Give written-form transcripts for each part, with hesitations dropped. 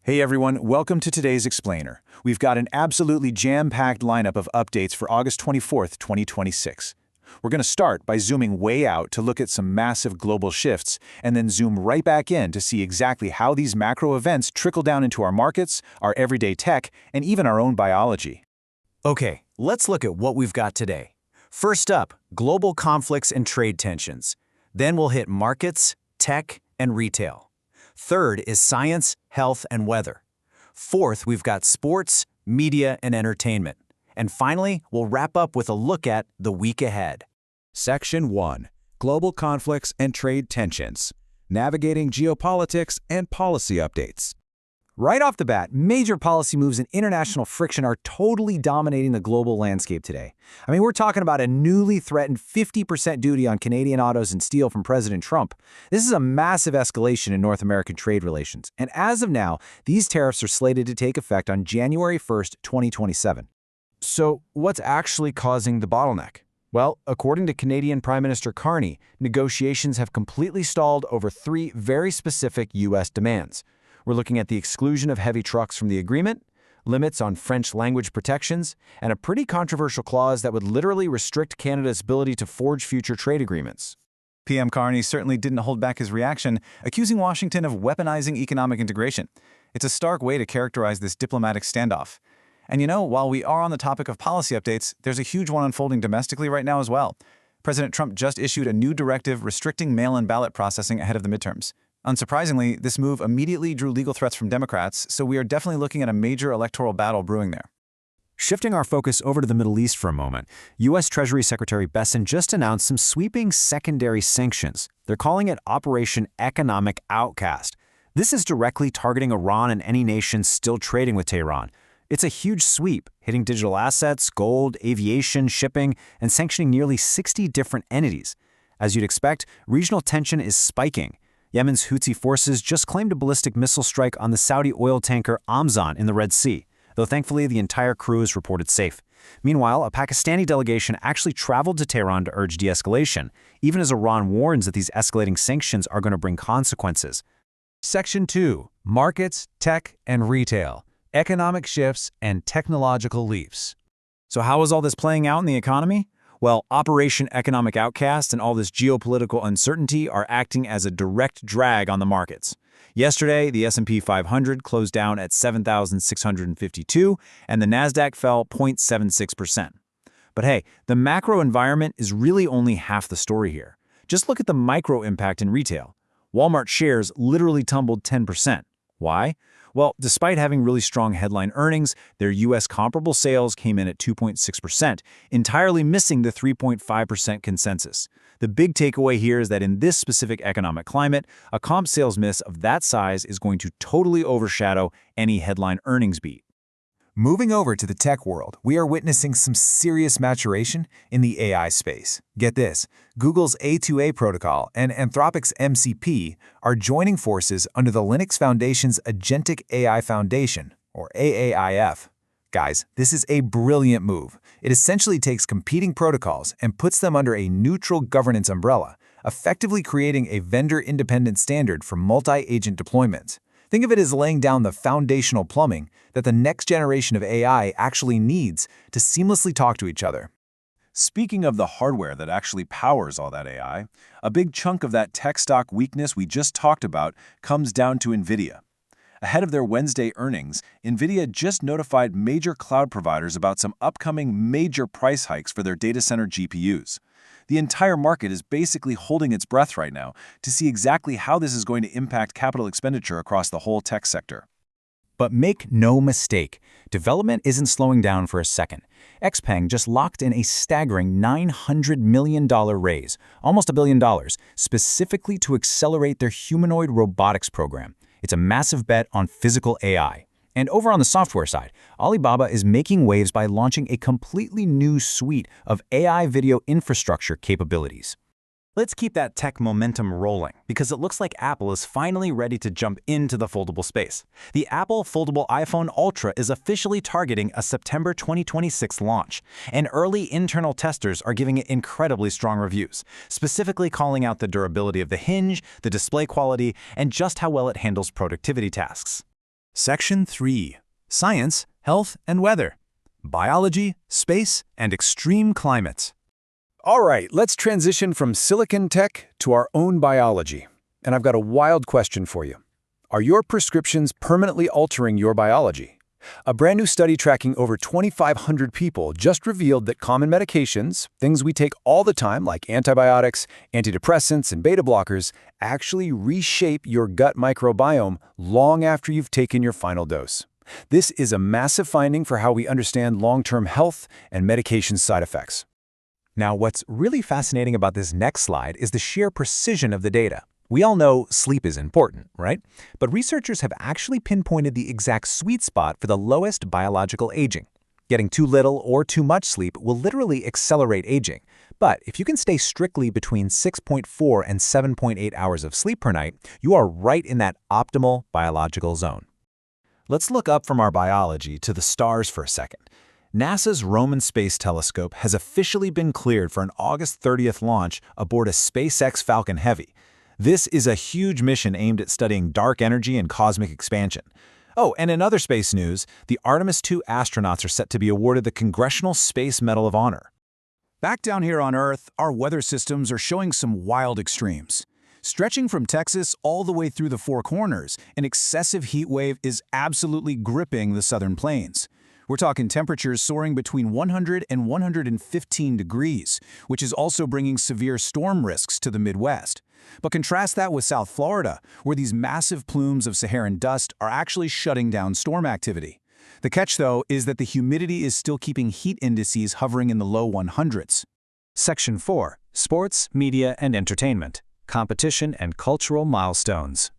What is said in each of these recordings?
Hey everyone, welcome to today's Explainer. We've got an absolutely jam-packed lineup of updates for August 24th, 2026. We're going to start by zooming way out to look at some massive global shifts, and then zoom right back in to see exactly how these macro events trickle down into our markets, our everyday tech, and even our own biology. Okay, let's look at what we've got today. First up, global conflicts and trade tensions. Then we'll hit markets, tech, and retail. Third is science, health, and weather. Fourth, we've got sports, media, and entertainment. And finally, we'll wrap up with a look at the week ahead. Section 1. Global Conflicts and Trade Tensions. Navigating Geopolitics and Policy Updates. Right off the bat, major policy moves and international friction are totally dominating the global landscape today. I mean, we're talking about a newly threatened 50% duty on Canadian autos and steel from President Trump. This is a massive escalation in North American trade relations. And as of now, these tariffs are slated to take effect on January 1st, 2027. So, what's actually causing the bottleneck? Well, according to Canadian Prime Minister Carney, negotiations have completely stalled over three very specific U.S. demands. We're looking at the exclusion of heavy trucks from the agreement, limits on French language protections, and a pretty controversial clause that would literally restrict Canada's ability to forge future trade agreements. PM Carney certainly didn't hold back his reaction, accusing Washington of weaponizing economic integration. It's a stark way to characterize this diplomatic standoff. And you know, while we are on the topic of policy updates, there's a huge one unfolding domestically right now as well. President Trump just issued a new directive restricting mail-in ballot processing ahead of the midterms. Unsurprisingly, this move immediately drew legal threats from Democrats, so we are definitely looking at a major electoral battle brewing there. Shifting our focus over to the Middle East for a moment, U.S. Treasury Secretary Besson just announced some sweeping secondary sanctions. They're calling it Operation Economic Outcast. This is directly targeting Iran and any nation still trading with Tehran. It's a huge sweep, hitting digital assets, gold, aviation, shipping, and sanctioning nearly 60 different entities. As you'd expect, regional tension is spiking. Yemen's Houthi forces just claimed a ballistic missile strike on the Saudi oil tanker Amzan in the Red Sea, though thankfully the entire crew is reported safe. Meanwhile, a Pakistani delegation actually traveled to Tehran to urge de-escalation, even as Iran warns that these escalating sanctions are going to bring consequences. Section 2. Markets, Tech, and Retail. Economic Shifts and Technological Leaps. So how is all this playing out in the economy? Well, Operation Economic Outcast and all this geopolitical uncertainty are acting as a direct drag on the markets. Yesterday, the S&P 500 closed down at 7,652, and the Nasdaq fell 0.76%. But hey, the macro environment is really only half the story here. Just look at the micro impact in retail. Walmart shares literally tumbled 10%. Why? Well, despite having really strong headline earnings, their U.S. comparable sales came in at 2.6%, entirely missing the 3.5% consensus. The big takeaway here is that in this specific economic climate, a comp sales miss of that size is going to totally overshadow any headline earnings beat. Moving over to the tech world, we are witnessing some serious maturation in the AI space. Get this, Google's A2A protocol and Anthropic's MCP are joining forces under the Linux Foundation's Agentic AI Foundation, or AAIF. Guys, this is a brilliant move. It essentially takes competing protocols and puts them under a neutral governance umbrella, effectively creating a vendor-independent standard for multi-agent deployments. Think of it as laying down the foundational plumbing that the next generation of AI actually needs to seamlessly talk to each other. Speaking of the hardware that actually powers all that AI, a big chunk of that tech stock weakness we just talked about comes down to NVIDIA. Ahead of their Wednesday earnings, NVIDIA just notified major cloud providers about some upcoming major price hikes for their data center GPUs. The entire market is basically holding its breath right now to see exactly how this is going to impact capital expenditure across the whole tech sector. But make no mistake, development isn't slowing down for a second. XPeng just locked in a staggering $900 million raise, almost $1 billion, specifically to accelerate their humanoid robotics program. It's a massive bet on physical AI. And over on the software side, Alibaba is making waves by launching a completely new suite of AI video infrastructure capabilities. Let's keep that tech momentum rolling, because it looks like Apple is finally ready to jump into the foldable space. The Apple foldable iPhone Ultra is officially targeting a September 2026 launch, and early internal testers are giving it incredibly strong reviews, specifically calling out the durability of the hinge, the display quality, and just how well it handles productivity tasks. Section 3. Science, Health, and Weather. Biology, Space, and Extreme Climates. All right, let's transition from silicon tech to our own biology. And I've got a wild question for you. Are your prescriptions permanently altering your biology? A brand new study tracking over 2,500 people just revealed that common medications, things we take all the time like antibiotics, antidepressants, and beta blockers, actually reshape your gut microbiome long after you've taken your final dose. This is a massive finding for how we understand long-term health and medication side effects. Now, what's really fascinating about this next slide is the sheer precision of the data. We all know sleep is important, right? But researchers have actually pinpointed the exact sweet spot for the lowest biological aging. Getting too little or too much sleep will literally accelerate aging. But if you can stay strictly between 6.4 and 7.8 hours of sleep per night, you are right in that optimal biological zone. Let's look up from our biology to the stars for a second. NASA's Roman Space Telescope has officially been cleared for an August 30th launch aboard a SpaceX Falcon Heavy. This is a huge mission aimed at studying dark energy and cosmic expansion. Oh, and in other space news, the Artemis II astronauts are set to be awarded the Congressional Space Medal of Honor. Back down here on Earth, our weather systems are showing some wild extremes. Stretching from Texas all the way through the Four Corners, an excessive heat wave is absolutely gripping the southern plains. We're talking temperatures soaring between 100 and 115 degrees, which is also bringing severe storm risks to the Midwest. But contrast that with South Florida, where these massive plumes of Saharan dust are actually shutting down storm activity. The catch, though, is that the humidity is still keeping heat indices hovering in the low 100s. Section 4. Sports, Media, and Entertainment. Competition and Cultural Milestones.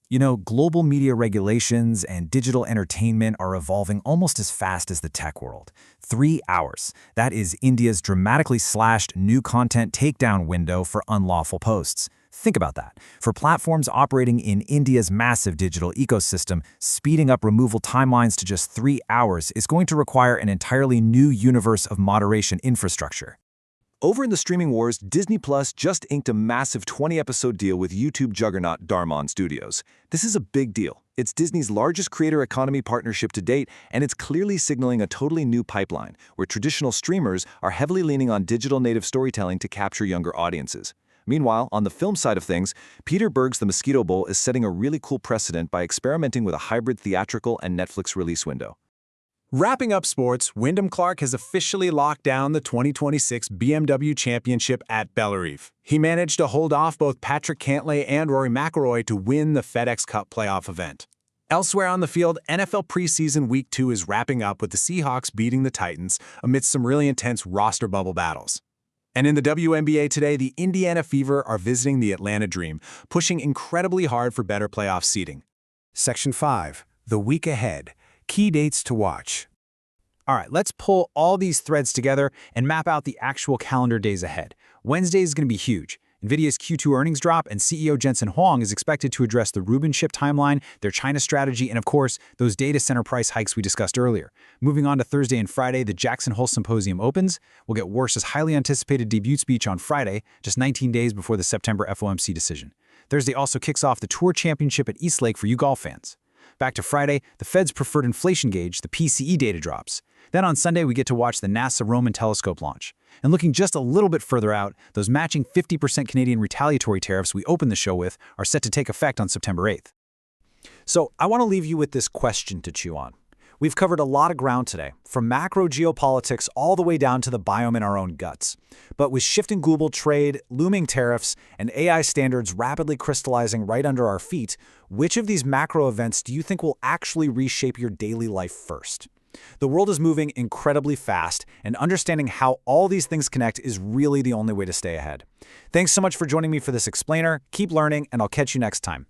You know, global media regulations and digital entertainment are evolving almost as fast as the tech world. 3 hours. That is India's dramatically slashed new content takedown window for unlawful posts. Think about that. For platforms operating in India's massive digital ecosystem, speeding up removal timelines to just 3 hours is going to require an entirely new universe of moderation infrastructure. Over in the streaming wars, Disney Plus just inked a massive 20-episode deal with YouTube juggernaut Darmon Studios. This is a big deal. It's Disney's largest creator economy partnership to date, and it's clearly signaling a totally new pipeline, where traditional streamers are heavily leaning on digital native storytelling to capture younger audiences. Meanwhile, on the film side of things, Peter Berg's The Mosquito Bowl is setting a really cool precedent by experimenting with a hybrid theatrical and Netflix release window. Wrapping up sports, Wyndham Clark has officially locked down the 2026 BMW Championship at Bellerive. He managed to hold off both Patrick Cantlay and Rory McIlroy to win the FedEx Cup playoff event. Elsewhere on the field, NFL preseason Week 2 is wrapping up with the Seahawks beating the Titans amidst some really intense roster bubble battles. And in the WNBA today, the Indiana Fever are visiting the Atlanta Dream, pushing incredibly hard for better playoff seeding. Section 5. The week ahead. Key dates to watch. All right, let's pull all these threads together and map out the actual calendar days ahead. Wednesday is going to be huge. NVIDIA's Q2 earnings drop, and CEO Jensen Huang is expected to address the Rubin chip timeline, their China strategy, and of course, those data center price hikes we discussed earlier. Moving on to Thursday and Friday, the Jackson Hole Symposium opens. We'll get Worse's highly anticipated debut speech on Friday, just 19 days before the September FOMC decision. Thursday also kicks off the Tour Championship at East Lake for you golf fans. Back to Friday, the Fed's preferred inflation gauge, the PCE data drops. Then on Sunday, we get to watch the NASA Roman telescope launch. And looking just a little bit further out, those matching 50% Canadian retaliatory tariffs we opened the show with are set to take effect on September 8th. So I want to leave you with this question to chew on. We've covered a lot of ground today, from macro geopolitics all the way down to the biome in our own guts. But with shifting global trade, looming tariffs, and AI standards rapidly crystallizing right under our feet, which of these macro events do you think will actually reshape your daily life first? The world is moving incredibly fast, and understanding how all these things connect is really the only way to stay ahead. Thanks so much for joining me for this explainer. Keep learning, and I'll catch you next time.